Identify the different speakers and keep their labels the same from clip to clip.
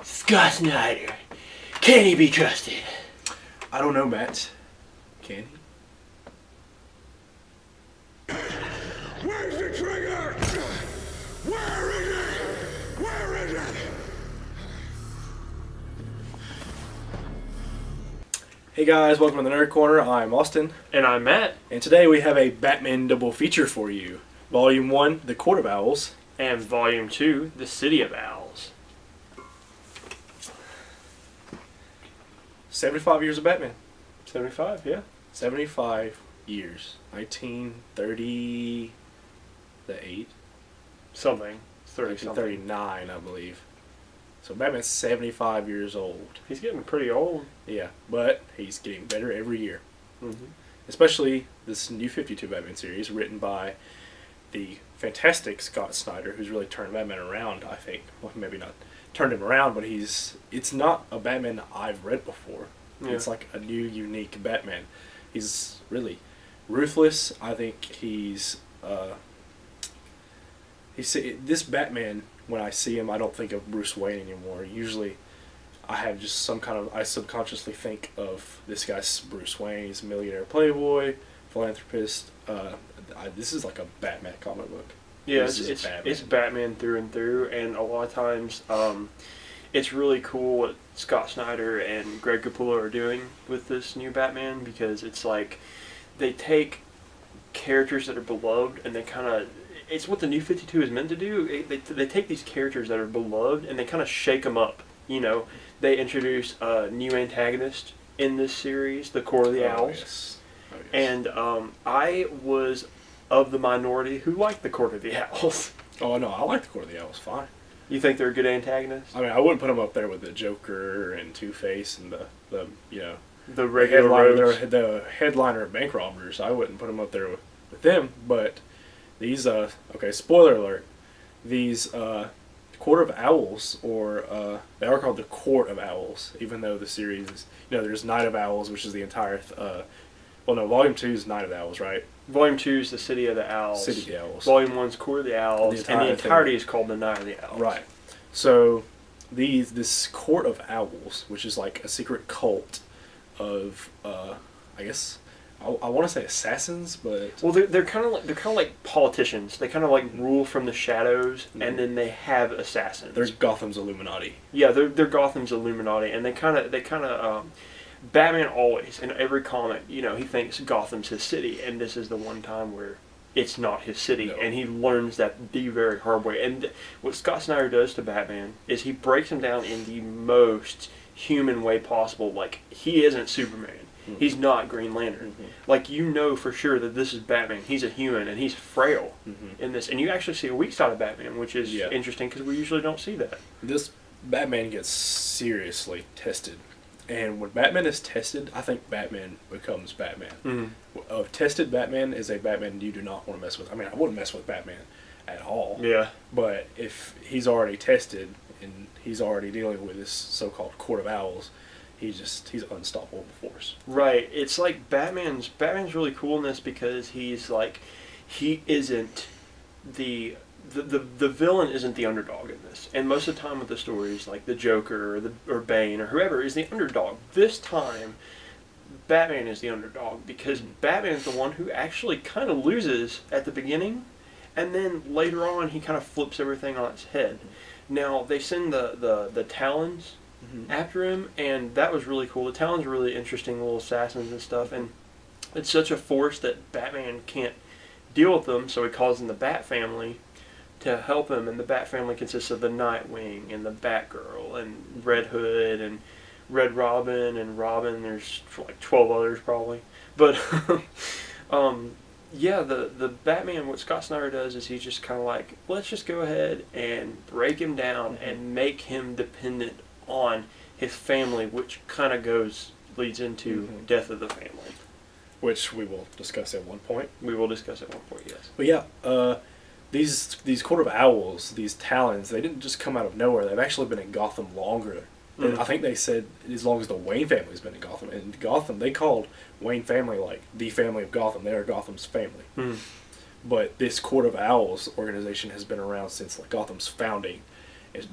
Speaker 1: Scott Snyder. Can he be trusted?
Speaker 2: I don't know, Matt. Can he?
Speaker 3: Where's the trigger? Where is it? Where is it?
Speaker 2: Hey guys, welcome to the Nerd Corner. I'm Austin,
Speaker 1: And I'm Matt.
Speaker 2: and today we have a Batman double feature for you. Volume 1, The Court of Owls.
Speaker 1: And Volume 2, The City of Owls.
Speaker 2: 75 years of Batman.
Speaker 1: 75, yeah.
Speaker 2: 75 years. 1938?
Speaker 1: Something. 30 something.
Speaker 2: 1939, I believe. So Batman's 75 years old.
Speaker 1: He's getting pretty old.
Speaker 2: Yeah, but he's getting better every year.
Speaker 1: Mm-hmm.
Speaker 2: Especially this new 52 Batman series written by the fantastic Scott Snyder, who's really turned Batman around, I think. Well, maybe not turned him around, but it's not a Batman I've read before.
Speaker 1: Yeah.
Speaker 2: It's like a new, unique Batman. He's really ruthless. I think this Batman, when I see him, I don't think of Bruce Wayne anymore. Usually I have just I subconsciously think of this guy's Bruce Wayne. He's a millionaire playboy, philanthropist. This is like a Batman comic book.
Speaker 1: Yeah,
Speaker 2: This is
Speaker 1: it's Batman through and through, and a lot of times it's really cool what Scott Snyder and Greg Capullo are doing with this new Batman, because it's like they take characters that are beloved and they kind of, it's what the new 52 is meant to do. They take these characters that are beloved and they kind of shake them up. You know, they introduce a new antagonist in this series, the Court of the Owls.
Speaker 2: Yes. Oh, yes.
Speaker 1: And I was of the minority who liked the Court of the Owls.
Speaker 2: Oh no, I like the Court of the Owls. Fine.
Speaker 1: You think they're a good antagonist?
Speaker 2: I mean, I wouldn't put them up there with the Joker and Two-Face and the
Speaker 1: The regular rogues.
Speaker 2: the headliner of bank robbers. I wouldn't put them up there with them. But these okay, spoiler alert. These Court of Owls, or they are called the Court of Owls, even though the series is, there's Night of Owls, which is the entire Volume 2 is Night of the Owls, right?
Speaker 1: Volume 2 is the City of the Owls.
Speaker 2: City of the Owls.
Speaker 1: Volume 1 is Court of the Owls, and the entirety is called the Night of the Owls.
Speaker 2: Right. So this Court of Owls, which is like a secret cult of I guess I want to say assassins, but
Speaker 1: Well, they're kind of like politicians. They kind of like rule from the shadows, and then they have assassins.
Speaker 2: they're Gotham's Illuminati.
Speaker 1: Yeah, they're Gotham's Illuminati, and they kind of Batman always in every comic, he thinks Gotham's his city, and this is the one time where it's not his city,
Speaker 2: No.
Speaker 1: and he learns that the very hard way. And what Scott Snyder does to Batman is he breaks him down in the most human way possible. Like, he isn't Superman.
Speaker 2: Mm-hmm.
Speaker 1: He's not Green Lantern.
Speaker 2: Mm-hmm.
Speaker 1: Like, for sure that this is Batman. He's a human, and he's frail in this. And you actually see a weak side of Batman, which is interesting because we usually don't see that.
Speaker 2: This Batman gets seriously tested. And when Batman is tested, I think Batman becomes Batman.
Speaker 1: Mm-hmm.
Speaker 2: A tested Batman is a Batman you do not want to mess with. I mean, I wouldn't mess with Batman at all.
Speaker 1: Yeah.
Speaker 2: But if he's already tested and he's already dealing with this so-called Court of Owls, he's unstoppable force.
Speaker 1: Right. It's like Batman's really cool in this because he isn't the villain isn't the underdog in this. And most of the time with the stories, like the Joker or Bane or whoever is the underdog. This time, Batman is the underdog because Batman is the one who actually kind of loses at the beginning, and then later on he kind of flips everything on its head. Now they send the Talons after him, and that was really cool. The Talons are really interesting little assassins and stuff, and it's such a force that Batman can't deal with them, so he calls in the Bat family to help him, and the Bat family consists of the Nightwing and the Batgirl and Red Hood and Red Robin and Robin. There's like 12 others probably, but yeah, the Batman, what Scott Snyder does is he's just kind of like, let's just go ahead and break him down and make him dependent on his family, which kind of leads into death of the family.
Speaker 2: Which we will discuss at one point.
Speaker 1: We will discuss at one point, yes.
Speaker 2: But yeah, these Court of Owls, these Talons, they didn't just come out of nowhere. They've actually been in Gotham longer. And I think they said as long as the Wayne family's been in Gotham. And Gotham, they called Wayne family like the family of Gotham. They are Gotham's family. But this Court of Owls organization has been around since like Gotham's founding.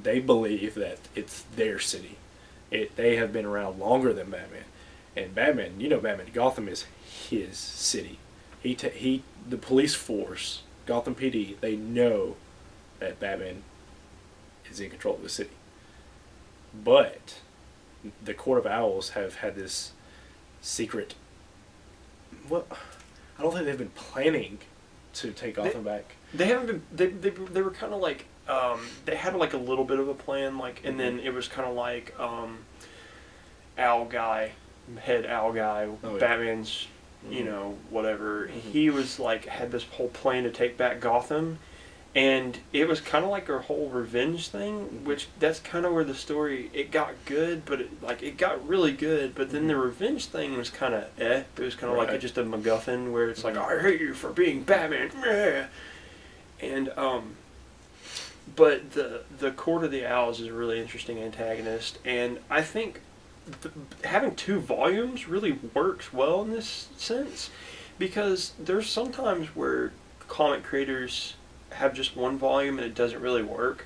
Speaker 2: They believe that it's their city. They have been around longer than Batman, and Batman, Batman, Gotham is his city. The police force, Gotham PD, they know that Batman is in control of the city. But the Court of Owls have had this secret. Well, I don't think they've been planning to take Gotham back.
Speaker 1: They haven't been. They were kind of like they had like a little bit of a plan, like, and then it was kind of like Owl Guy, Batman's, whatever. He was like had this whole plan to take back Gotham, and it was kind of like a whole revenge thing, which that's kind of where the story it got good, but it got really good, but then the revenge thing was kind of It was kind of like just a MacGuffin where it's like, I hate you for being Batman, and but the Court of the Owls is a really interesting antagonist, and I think having 2 volumes really works well in this sense, because there's sometimes where comic creators have just 1 volume and it doesn't really work,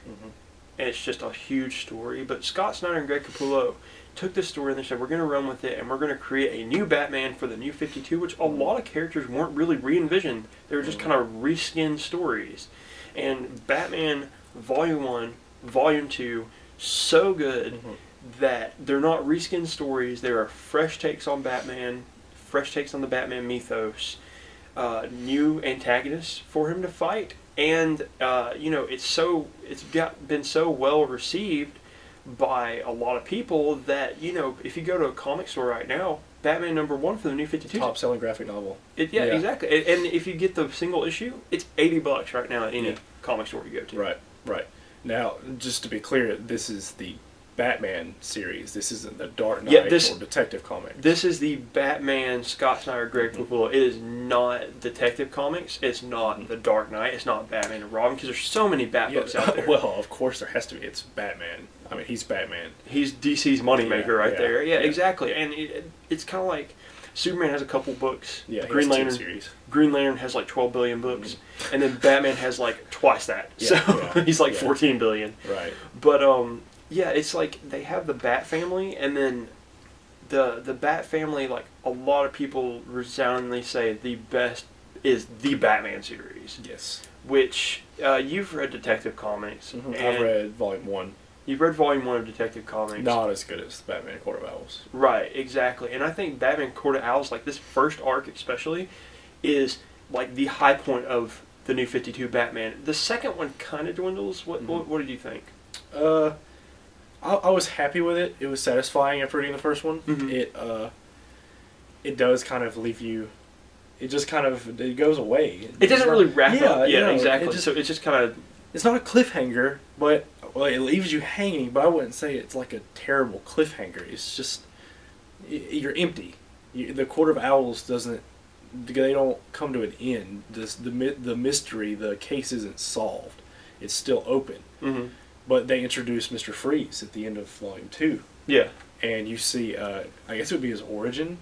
Speaker 1: and it's just a huge story. But Scott Snyder and Greg Capullo took this story and they said, we're going to run with it, and we're going to create a new Batman for the New 52, which a lot of characters weren't really re-envisioned. They were just kind of reskinned stories. And Batman Volume 1, Volume 2, so good that they're not reskinned stories. They are fresh takes on Batman, fresh takes on the Batman mythos, new antagonists for him to fight. And, it's been so well received by a lot of people that, if you go to a comic store right now, Batman #1 for the New 52.
Speaker 2: Top selling graphic novel.
Speaker 1: Exactly. And if you get the single issue, it's $80 right now at any comic store you go to.
Speaker 2: Right. Now, just to be clear, this is the Batman series. This isn't the Dark Knight or Detective Comics.
Speaker 1: This is the Batman, Scott Snyder, Greg Capullo. It is not Detective Comics. It's not the Dark Knight. It's not Batman and Robin, because there's so many Bat books out there.
Speaker 2: Well, of course there has to be. It's Batman. I mean, he's Batman.
Speaker 1: He's DC's moneymaker there. Yeah, exactly. And it's kind of like Superman has a couple books.
Speaker 2: Yeah,
Speaker 1: Green Lantern
Speaker 2: series.
Speaker 1: Green Lantern has like 12 billion books, and then Batman has like twice that. He's like 14 billion.
Speaker 2: Right.
Speaker 1: But it's like they have the Bat family, and then the Bat family, like a lot of people resoundingly say the best is the Batman series.
Speaker 2: Yes.
Speaker 1: Which you've read Detective Comics.
Speaker 2: I've read Volume 1.
Speaker 1: You've read Volume 1 of Detective Comics.
Speaker 2: Not as good as Batman Court of Owls.
Speaker 1: Right, exactly. And I think Batman Court of Owls, like this first arc especially, is like the high point of the New 52 Batman. The second one kind of dwindles. What did you think?
Speaker 2: I was happy with it. It was satisfying after reading the first one. It does kind of leave you. It just kind of it goes away.
Speaker 1: It doesn't really wrap up. Yeah, exactly.
Speaker 2: So
Speaker 1: it's just kind of.
Speaker 2: It's not a cliffhanger, but it leaves you hanging. But I wouldn't say it's like a terrible cliffhanger. It's just you're empty. The Court of Owls doesn't. They don't come to an end. The mystery, the case isn't solved. It's still open. But they introduce Mr. Freeze at the end of Volume 2.
Speaker 1: Yeah.
Speaker 2: And you see, I guess it would be his origin.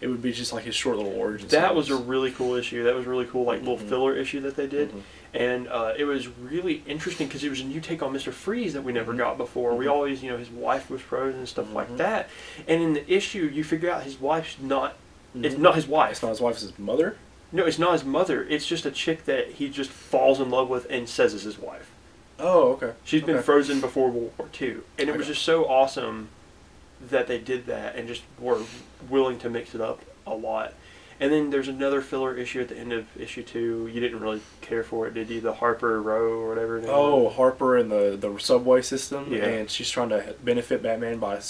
Speaker 2: It would be just like his short little origin.
Speaker 1: That was a really cool issue. That was a really cool, like, little filler issue that they did. And it was really interesting because it was a new take on Mr. Freeze that we never got before. We always, his wife was frozen and stuff like that. And in the issue, you figure out his wife's not, it's not his wife.
Speaker 2: It's not his wife, it's his mother?
Speaker 1: No, it's not his mother. It's just a chick that he just falls in love with and says is his wife.
Speaker 2: Oh, okay.
Speaker 1: She's been frozen before World War II. And it was just so awesome that they did that and just were willing to mix it up a lot. And then there's another filler issue at the end of issue 2. You didn't really care for it, did you? The Harper Row or whatever.
Speaker 2: Oh, Harper and the subway system.
Speaker 1: Yeah.
Speaker 2: And she's trying to benefit Batman by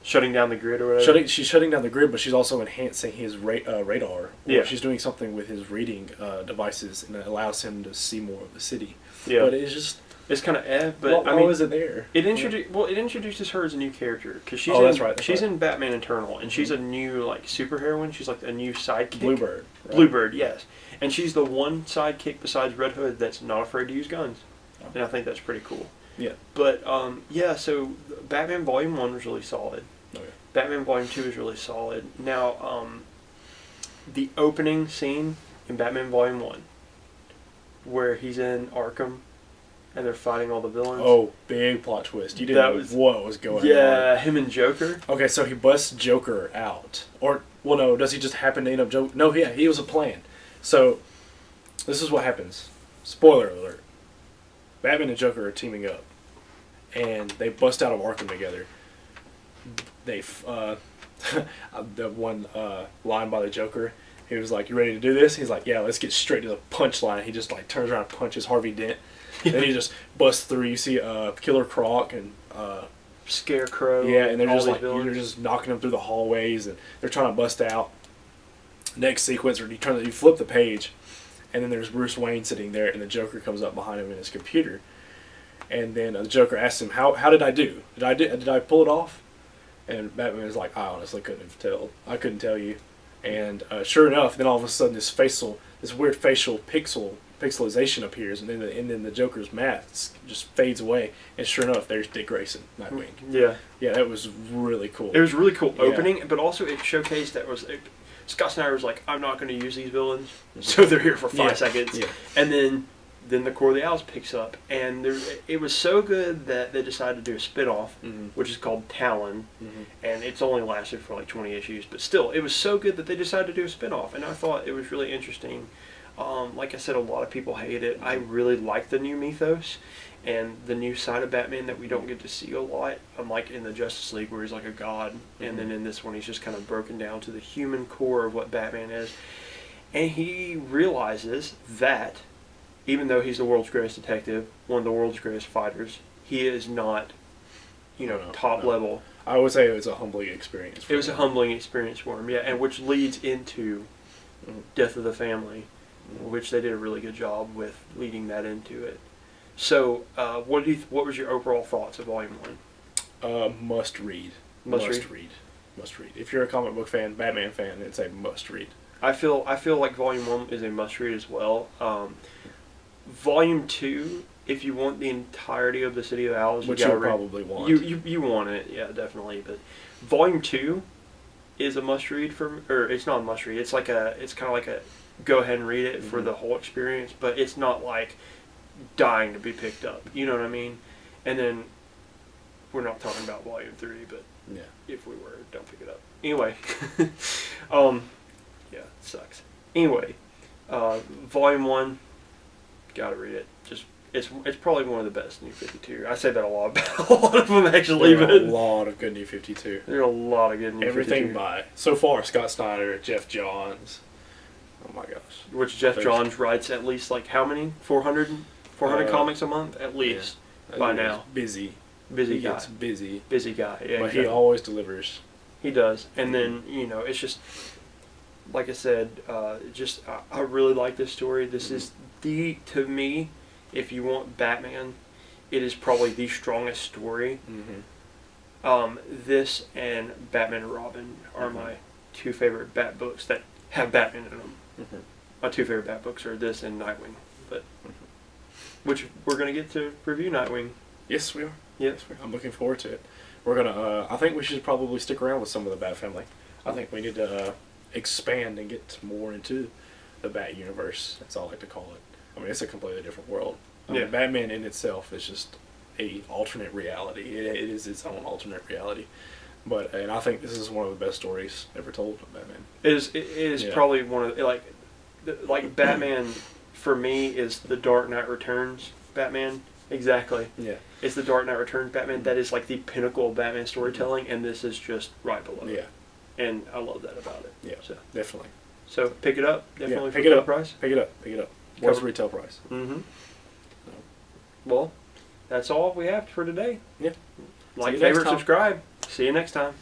Speaker 1: shutting down the grid or whatever.
Speaker 2: She's shutting down the grid, but she's also enhancing his radar.
Speaker 1: Yeah.
Speaker 2: She's doing something with his reading devices, and it allows him to see more of the city.
Speaker 1: Yeah.
Speaker 2: But it's just...
Speaker 1: It's kind of but
Speaker 2: why was it there?
Speaker 1: It introduces her as a new character because she's she's in Batman Eternal, and she's a new like superheroine. She's like a new sidekick.
Speaker 2: Bluebird. Right?
Speaker 1: Bluebird, yes, and she's the one sidekick besides Red Hood that's not afraid to use guns, and I think that's pretty cool.
Speaker 2: Yeah.
Speaker 1: But so Batman Volume 1 was really solid.
Speaker 2: Okay.
Speaker 1: Batman Volume 2 is really solid. Now, the opening scene in Batman Volume 1, where he's in Arkham. and they're fighting all the villains.
Speaker 2: Oh, big plot twist. You didn't
Speaker 1: That
Speaker 2: know
Speaker 1: was-
Speaker 2: what was going on.
Speaker 1: Yeah, him and Joker.
Speaker 2: Okay, so he busts Joker out. Or, well, no, does he just happen to end up Joker? No, yeah, he was a plan. So, this is what happens. Spoiler alert. Batman and Joker are teaming up. And they bust out of Arkham together. They, the one line by the Joker, he was like, "You ready to do this?" He's like, "Yeah, let's get straight to the punchline." He just, like, turns around and punches Harvey Dent. Then he just busts through. You see Killer Croc and...
Speaker 1: Scarecrow.
Speaker 2: yeah, and they're
Speaker 1: all
Speaker 2: just
Speaker 1: these
Speaker 2: like
Speaker 1: villains.
Speaker 2: you're just knocking them through the hallways, and they're trying to bust out. Next sequence, or you flip the page, and then there's Bruce Wayne sitting there, and the Joker comes up behind him in his computer, and then the Joker asks him, "How did I do? Did I pull it off?" And Batman is like, "I honestly I couldn't tell you." And sure enough, then all of a sudden this weird facial pixelization appears, and then the Joker's mask just fades away, and sure enough, there's Dick Grayson, Nightwing.
Speaker 1: Yeah.
Speaker 2: Yeah, that was really cool.
Speaker 1: It was really cool
Speaker 2: Yeah.
Speaker 1: opening, but also it showcased Scott Snyder was like, "I'm not going to use these villains," so they're here for 5
Speaker 2: Yeah.
Speaker 1: seconds,
Speaker 2: Yeah.
Speaker 1: and then the Core of the Owls picks up, and it was so good that they decided to do a spin-off,
Speaker 2: Mhm.
Speaker 1: which is called Talon,
Speaker 2: Mhm.
Speaker 1: and it's only lasted for like 20 issues, but still, it was so good that they decided to do a spin-off, and I thought it was really interesting. Like I said, a lot of people hate it. I really like the new mythos and the new side of Batman that we don't get to see a lot. Unlike in the Justice League where he's like a god, and then in this one he's just kind of broken down to the human core of what Batman is. And he realizes that even though he's the world's greatest detective, one of the world's greatest fighters, he is not,
Speaker 2: No,
Speaker 1: top
Speaker 2: no.
Speaker 1: level.
Speaker 2: I would say it was a humbling experience.
Speaker 1: It was a humbling experience for him, yeah, and which leads into
Speaker 2: Mhm.
Speaker 1: Death of the Family, which they did a really good job with leading that into it. So, what was your overall thoughts of Volume 1?
Speaker 2: Must read.
Speaker 1: Must
Speaker 2: read. If you're a comic book fan, Batman fan, it's a must read.
Speaker 1: I feel like Volume 1 is a must read as well. Volume 2, if you want the entirety of the City of Owls,
Speaker 2: Which
Speaker 1: you gotta
Speaker 2: you'll
Speaker 1: read.
Speaker 2: probably want.
Speaker 1: You want it, yeah, definitely. But Volume 2 is a must read or it's not a must read. It's kind of like a go ahead and read it for
Speaker 2: Mhm.
Speaker 1: the whole experience, but it's not like dying to be picked up. You know what I mean? And then we're not talking about Volume 3, but
Speaker 2: Yeah.
Speaker 1: if we were, don't pick it up. Anyway, yeah, it sucks. Anyway, Volume 1, gotta read it. Just it's probably one of the best New 52. I say that a lot about a lot of them actually,
Speaker 2: There are a
Speaker 1: but
Speaker 2: lot of good New 52.
Speaker 1: there are a lot of good New
Speaker 2: Everything
Speaker 1: 52.
Speaker 2: by, so far, Scott Snyder, Jeff Johns. Oh my gosh.
Speaker 1: Which Jeff
Speaker 2: There's-
Speaker 1: Johns writes at least like how many? 400 comics a month at least. By now.
Speaker 2: Busy.
Speaker 1: Busy
Speaker 2: He
Speaker 1: guy.
Speaker 2: gets busy.
Speaker 1: Busy guy. Yeah,
Speaker 2: But
Speaker 1: exactly.
Speaker 2: he always delivers.
Speaker 1: He does. And then, it's just, like I said, I really like this story. This is to me, if you want Batman, it is probably the strongest story.
Speaker 2: Mm-hmm.
Speaker 1: This and Batman and Robin are my two favorite Bat books that have Batman in them.
Speaker 2: Mm-hmm.
Speaker 1: My two favorite Bat books are this and Nightwing. But, which we're going to get to review Nightwing.
Speaker 2: Yes, we are.
Speaker 1: Yeah.
Speaker 2: Yes, we are. I'm looking forward to it. We're gonna. I think we should probably stick around with some of the Bat family. I think we need to expand and get more into the Bat universe. That's all I like to call it. I mean, it's a completely different world. I mean,
Speaker 1: Yeah.
Speaker 2: Batman in itself is just a alternate reality. It is its own alternate reality. And I think this is one of the best stories ever told of Batman.
Speaker 1: It is
Speaker 2: Yeah.
Speaker 1: probably one of like Batman for me is the Dark Knight Returns Batman. Exactly.
Speaker 2: Yeah.
Speaker 1: It's the Dark Knight Returns Batman. That is like the pinnacle of Batman storytelling, and this is just right below it.
Speaker 2: Yeah.
Speaker 1: And I love that about it.
Speaker 2: Yeah.
Speaker 1: So,
Speaker 2: Definitely.
Speaker 1: pick it up. Definitely
Speaker 2: Yeah,
Speaker 1: for
Speaker 2: pick it
Speaker 1: full
Speaker 2: up.
Speaker 1: price.
Speaker 2: Pick it up. Pick it up. What's the
Speaker 1: Cover-
Speaker 2: retail price?
Speaker 1: Mm-hmm. Well, that's all we have for today.
Speaker 2: Yeah.
Speaker 1: Like,
Speaker 2: See you next
Speaker 1: favorite,
Speaker 2: time.
Speaker 1: subscribe. See you next time.